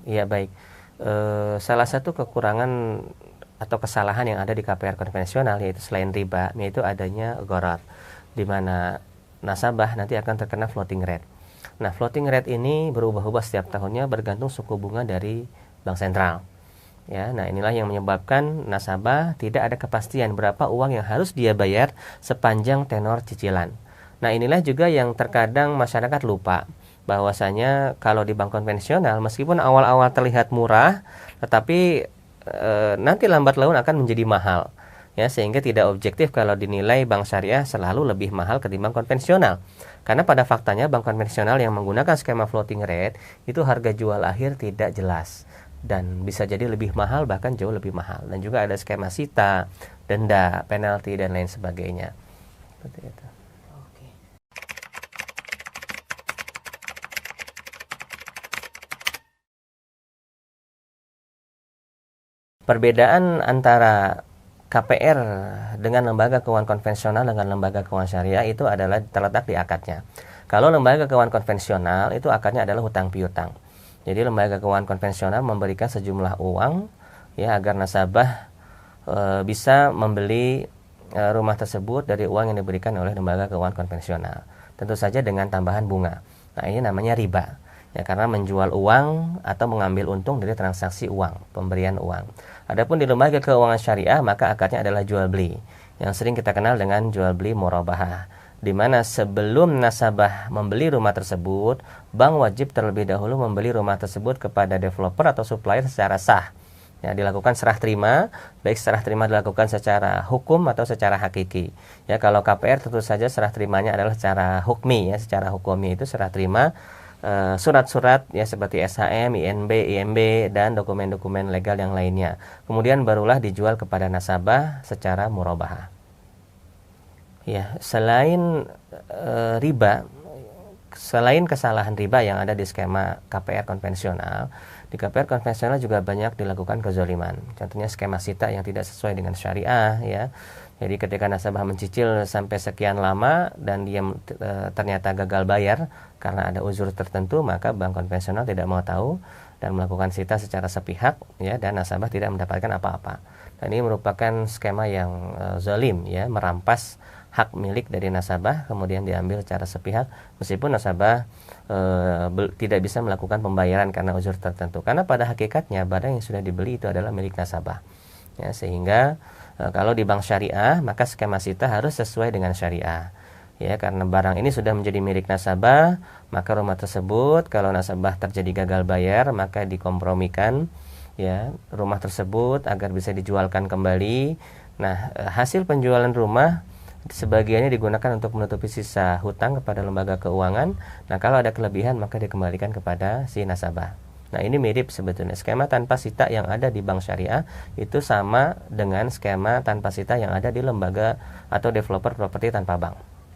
Iya baik. Salah satu kekurangan atau kesalahan yang ada di KPR konvensional yaitu selain riba, yaitu adanya gharar, di mana nasabah nanti akan terkena floating rate. Nah, floating rate ini berubah-ubah setiap tahunnya bergantung suku bunga dari bank sentral. Ya, nah inilah yang menyebabkan nasabah tidak ada kepastian berapa uang yang harus dia bayar sepanjang tenor cicilan. Nah, inilah juga yang terkadang masyarakat lupa bahwasanya kalau di bank konvensional meskipun awal-awal terlihat murah, tetapi nanti lambat laun akan menjadi mahal. Ya, sehingga tidak objektif kalau dinilai bank syariah selalu lebih mahal ketimbang konvensional. Karena pada faktanya bank konvensional yang menggunakan skema floating rate itu harga jual akhir tidak jelas dan bisa jadi lebih mahal, bahkan jauh lebih mahal. Dan juga ada skema sita, denda, penalti dan lain sebagainya. Seperti itu. Oke. Perbedaan antara KPR dengan lembaga keuangan konvensional dengan lembaga keuangan syariah itu adalah terletak di akadnya. Kalau lembaga keuangan konvensional itu akadnya adalah hutang piutang. Jadi lembaga keuangan konvensional memberikan sejumlah uang ya agar nasabah bisa membeli rumah tersebut dari uang yang diberikan oleh lembaga keuangan konvensional. Tentu saja dengan tambahan bunga. Nah, ini namanya riba. Ya, karena menjual uang atau mengambil untung dari transaksi uang, pemberian uang. Adapun di lembaga keuangan syariah maka akadnya adalah jual beli, yang sering kita kenal dengan jual beli murabahah, di mana sebelum nasabah membeli rumah tersebut, bank wajib terlebih dahulu membeli rumah tersebut kepada developer atau supplier secara sah. Ya, dilakukan serah terima, baik serah terima dilakukan secara hukum atau secara hakiki. Ya, kalau KPR tentu saja serah terimanya adalah secara hukmi, ya, secara hukumnya itu serah terima surat-surat ya seperti SHM, INB, IMB dan dokumen-dokumen legal yang lainnya. Kemudian barulah dijual kepada nasabah secara murabahah. Ya, selain riba, selain kesalahan riba yang ada di skema KPR konvensional, di KPR konvensional juga banyak dilakukan kezaliman. Contohnya skema sita yang tidak sesuai dengan syariah ya. Jadi ketika nasabah mencicil sampai sekian lama dan dia ternyata gagal bayar karena ada uzur tertentu, maka bank konvensional tidak mau tahu dan melakukan sita secara sepihak ya, dan nasabah tidak mendapatkan apa-apa. Dan ini merupakan skema yang zalim ya, merampas hak milik dari nasabah kemudian diambil secara sepihak meskipun nasabah tidak bisa melakukan pembayaran karena uzur tertentu. Karena pada hakikatnya barang yang sudah dibeli itu adalah milik nasabah. Ya, sehingga kalau di bank syariah maka skema sita harus sesuai dengan syariah. Ya, karena barang ini sudah menjadi milik nasabah, maka rumah tersebut kalau nasabah terjadi gagal bayar maka dikompromikan ya rumah tersebut agar bisa dijualkan kembali. Nah, hasil penjualan rumah sebagiannya digunakan untuk menutupi sisa hutang kepada lembaga keuangan. Nah, kalau ada kelebihan maka dikembalikan kepada si nasabah. Nah, ini mirip sebetulnya. Skema tanpa sita yang ada di bank syariah itu sama dengan skema tanpa sita yang ada di lembaga atau developer properti tanpa bank.